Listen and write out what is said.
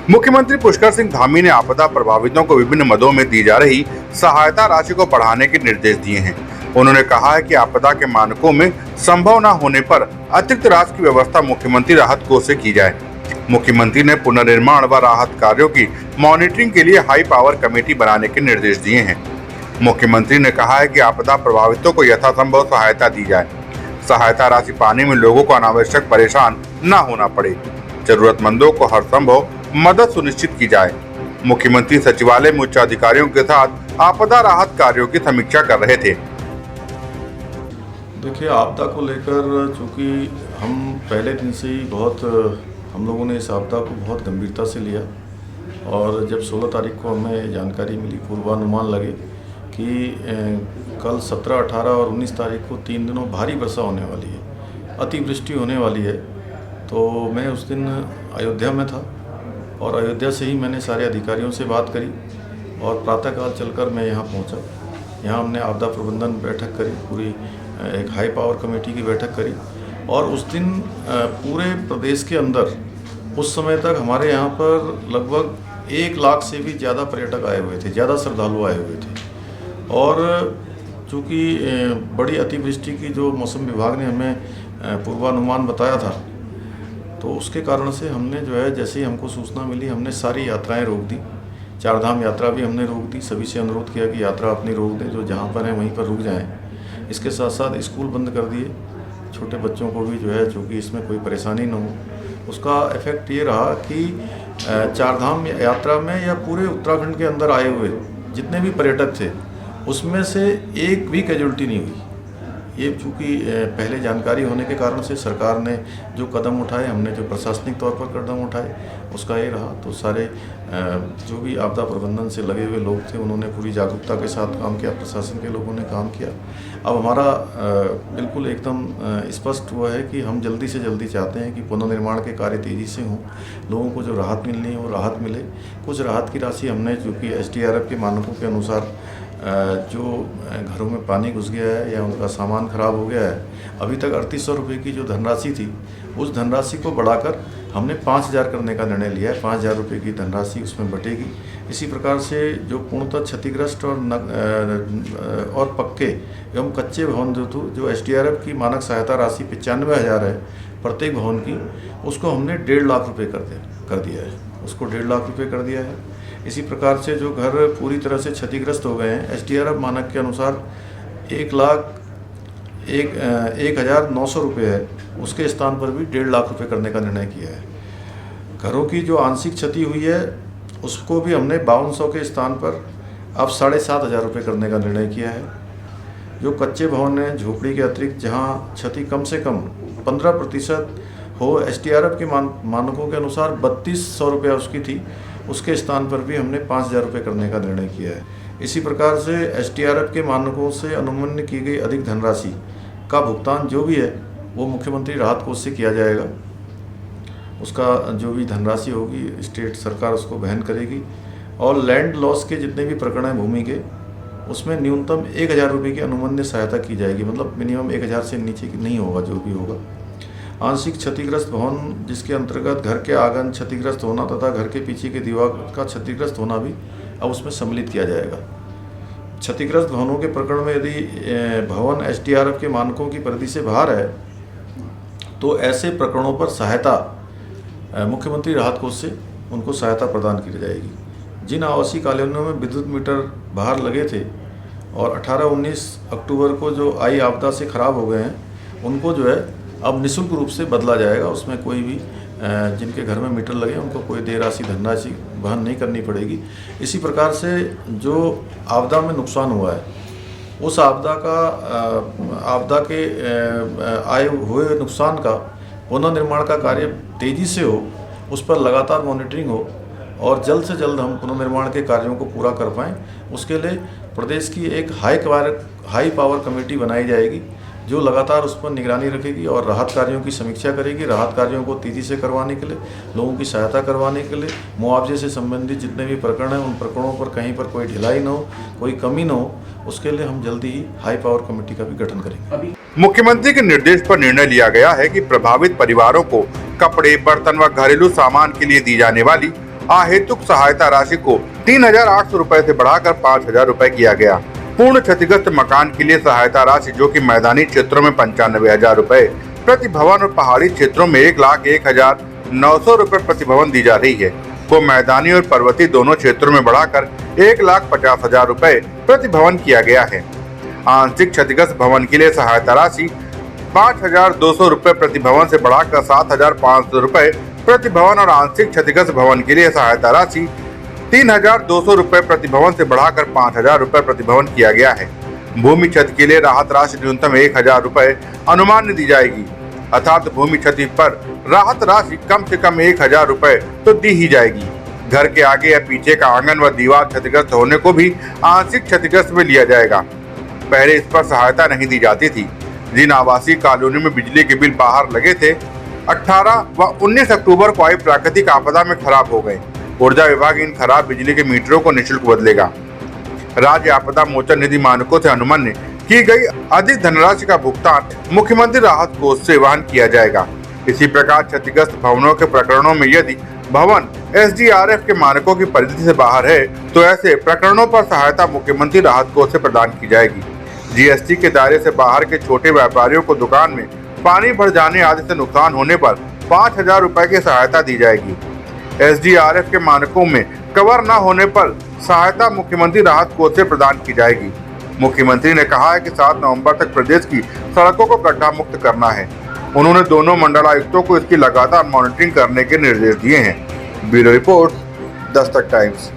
मुख्यमंत्री पुष्कर सिंह धामी ने आपदा प्रभावितों को विभिन्न मदों में दी जा रही सहायता राशि को बढ़ाने के निर्देश दिए हैं। उन्होंने कहा है कि आपदा के मानकों में संभव न होने पर अतिरिक्त राशि की व्यवस्था मुख्यमंत्री राहत कोष से की जाए। मुख्यमंत्री ने पुनर्निर्माण व राहत कार्यों की मॉनिटरिंग के लिए हाई पावर कमेटी बनाने के निर्देश दिए हैं। मुख्यमंत्री ने कहा है कि आपदा प्रभावितों को यथासंभव सहायता दी जाए। सहायता राशि पाने में लोगों को अनावश्यक परेशान न होना पड़े। जरूरतमंदों को हर संभव मदद सुनिश्चित की जाए। मुख्यमंत्री सचिवालय में उच्च अधिकारियों के साथ आपदा राहत कार्यों की समीक्षा कर रहे थे। देखिए, आपदा को लेकर चूँकि हम पहले दिन से ही हम लोगों ने इस आपदा को बहुत गंभीरता से लिया और जब 16 तारीख को हमें जानकारी मिली, पूर्वानुमान लगे कि कल 17, 18 और 19 तारीख को 3 दिनों भारी वर्षा होने वाली है, अतिवृष्टि होने वाली है, तो मैं उस दिन अयोध्या में था और अयोध्या से ही मैंने सारे अधिकारियों से बात करी और प्रातःकाल चलकर मैं यहाँ पहुँचा। यहाँ हमने आपदा प्रबंधन बैठक करी, पूरी एक हाई पावर कमेटी की बैठक करी और उस दिन पूरे प्रदेश के अंदर उस समय तक हमारे यहाँ पर लगभग 1 लाख से भी ज़्यादा पर्यटक आए हुए थे, ज़्यादा श्रद्धालु आए हुए थे। और चूँकि बड़ी अतिवृष्टि की जो मौसम विभाग ने हमें पूर्वानुमान बताया था, तो उसके कारण से हमने जो है जैसे ही हमको सूचना मिली, हमने सारी यात्राएं रोक दी। 4 धाम यात्रा भी हमने रोक दी। सभी से अनुरोध किया कि यात्रा अपनी रोक दें, जो जहाँ पर हैं वहीं पर रुक जाएं। इसके साथ साथ स्कूल बंद कर दिए। छोटे बच्चों को भी जो है, चूँकि इसमें कोई परेशानी न हो, उसका इफ़ेक्ट ये रहा कि 4 धाम यात्रा में या पूरे उत्तराखंड के अंदर आए हुए जितने भी पर्यटक थे, उसमें से एक भी कैजुअल्टी नहीं हुई। ये चूँकि पहले जानकारी होने के कारण से सरकार ने जो कदम उठाए, हमने जो प्रशासनिक तौर पर कदम उठाए, उसका ये रहा। तो सारे जो भी आपदा प्रबंधन से लगे हुए लोग थे, उन्होंने पूरी जागरूकता के साथ काम किया, प्रशासन के लोगों ने काम किया। अब हमारा बिल्कुल एकदम स्पष्ट हुआ है कि हम जल्दी से जल्दी चाहते हैं कि पुनर्निर्माण के कार्य तेज़ी से हों, लोगों को जो राहत मिलनी है वो राहत मिले। कुछ राहत की राशि हमने, जो कि SDRF के मानकों के अनुसार जो घरों में पानी घुस गया है या उनका सामान खराब हो गया है, अभी तक 3800 रुपये की जो धनराशि थी, उस धनराशि को बढ़ाकर हमने 5000 करने का निर्णय लिया है। 5000 रुपये की धनराशि उसमें बटेगी। इसी प्रकार से जो पूर्णतः क्षतिग्रस्त और पक्के एवं कच्चे भवन जो SDRF की मानक सहायता राशि 95,000 है प्रत्येक भवन की, उसको हमने 1.5 लाख रुपये कर दिया है। उसको 1.5 लाख रुपये कर दिया है। इसी प्रकार से जो घर पूरी तरह से क्षतिग्रस्त हो गए हैं, SDRF मानक के अनुसार 1,09,000 रुपये है, उसके स्थान पर भी 1.5 लाख रुपये करने का निर्णय किया है। घरों की जो आंशिक क्षति हुई है, उसको भी हमने 5200 के स्थान पर अब 7,500 रुपये करने का निर्णय किया है। जो कच्चे भवन हैं, झोपड़ी के अतिरिक्त जहाँ क्षति कम से कम 15% हो, SDRF के मानकों के अनुसार 3200 रुपये उसकी थी, उसके स्थान पर भी हमने 5,000 रुपये करने का निर्णय किया है। इसी प्रकार से SDRF के मानकों से अनुमन्य की गई अधिक धनराशि का भुगतान जो भी है वो मुख्यमंत्री राहत कोष से किया जाएगा। उसका जो भी धनराशि होगी, स्टेट सरकार उसको वहन करेगी। और लैंड लॉस के जितने भी प्रकरण हैं भूमि के, उसमें न्यूनतम 1,000 रुपये की अनुमन्य सहायता की जाएगी। मतलब मिनिमम 1,000 से नीचे की नहीं होगा, जो भी होगा। आंशिक क्षतिग्रस्त भवन, जिसके अंतर्गत घर के आंगन क्षतिग्रस्त होना तथा घर के पीछे की दीवार का क्षतिग्रस्त होना भी अब उसमें सम्मिलित किया जाएगा। क्षतिग्रस्त भवनों के प्रकरण में यदि भवन SDRF के मानकों की परिधि से बाहर है, तो ऐसे प्रकरणों पर सहायता मुख्यमंत्री राहत कोष से उनको सहायता प्रदान की जाएगी। जिन आवासीय कॉलोनियों में विद्युत मीटर बाहर लगे थे और 18-19 अक्टूबर को जो आई आपदा से खराब हो गए हैं, उनको जो है अब निःशुल्क रूप से बदला जाएगा। उसमें कोई भी जिनके घर में मीटर लगे उनको कोई देय राशि धनराशि वहन नहीं करनी पड़ेगी। इसी प्रकार से जो आपदा में नुकसान हुआ है, उस आपदा के आए हुए नुकसान का पुनर्निर्माण का कार्य तेज़ी से हो, उस पर लगातार मॉनिटरिंग हो और जल्द से जल्द हम पुनर्निर्माण के कार्यों को पूरा कर पाएँ। उसके लिए प्रदेश की एक हाई पावर कमेटी बनाई जाएगी, जो लगातार उस पर निगरानी रखेगी और राहत कार्यों की समीक्षा करेगी। राहत कार्यों को तेज़ी से करवाने के लिए, लोगों की सहायता करवाने के लिए, मुआवजे से संबंधित जितने भी प्रकरण हैं, उन प्रकरणों पर कहीं पर कोई ढिलाई न हो, कोई कमी न हो, उसके लिए हम जल्दी ही हाई पावर कमेटी का भी गठन करेंगे। मुख्यमंत्री के निर्देश पर निर्णय लिया गया है कि प्रभावित परिवारों को कपड़े, बर्तन व घरेलू सामान के लिए दी जाने वाली अहेतुक सहायता राशि को 3,800 रुपए से बढ़ाकर 5,000 रुपए किया गया। पूर्ण क्षतिग्रस्त मकान के लिए सहायता राशि जो कि मैदानी क्षेत्रों में 95,000 रुपए प्रति भवन और पहाड़ी क्षेत्रों में 1,01,900 रुपए प्रति भवन दी जा रही है, वो मैदानी और पर्वतीय दोनों क्षेत्रों में बढ़ाकर 1,50,000 रुपए प्रति भवन किया गया है। आंशिक क्षतिग्रस्त भवन के लिए सहायता राशि 5,200 रुपए प्रति भवन से बढ़ाकर 7,500 रुपए प्रति भवन और आंशिक क्षतिग्रस्त भवन के लिए सहायता राशि 3,200 रुपए प्रति भवन से बढ़ाकर 5,000 रुपए प्रति भवन किया गया है। भूमि क्षति के लिए राहत राशि न्यूनतम 1,000 रुपए अनुमान दी जाएगी, अर्थात भूमि क्षति पर राहत राशि कम से कम 1,000 रुपए तो दी ही जाएगी। घर के आगे या पीछे का आंगन व दीवार क्षतिग्रस्त होने को भी आंशिक क्षतिग्रस्त में लिया जाएगा। पहले इस पर सहायता नहीं दी जाती थी। जिन आवासीय कॉलोनी में बिजली के बिल बाहर लगे थे, 18 व 19 अक्टूबर को आई प्राकृतिक आपदा में खराब हो गए। ऊर्जा विभाग इन खराब बिजली के मीटरों को निःशुल्क बदलेगा। राज्य आपदा मोचन निधि मानकों से अनुमान्य की गई अधिक धनराशि का भुगतान मुख्यमंत्री राहत कोष से वहन किया जाएगा। इसी प्रकार क्षतिग्रस्त भवनों के प्रकरणों में यदि भवन SDRF के मानकों की परिधि से बाहर है तो ऐसे प्रकरणों पर सहायता मुख्यमंत्री राहत कोष से प्रदान की जाएगी। GST के दायरे से बाहर के छोटे व्यापारियों को दुकान में पानी भर जाने आदि से नुकसान होने पर 5,000 रुपए की सहायता दी जाएगी। SDRF के मानकों में कवर न होने पर सहायता मुख्यमंत्री राहत कोष से प्रदान की जाएगी। मुख्यमंत्री ने कहा है कि 7 नवंबर तक प्रदेश की सड़कों को गड्ढा मुक्त करना है। उन्होंने दोनों मंडलायुक्तों को इसकी लगातार मॉनिटरिंग करने के निर्देश दिए हैं। Bureau report, Dastak times.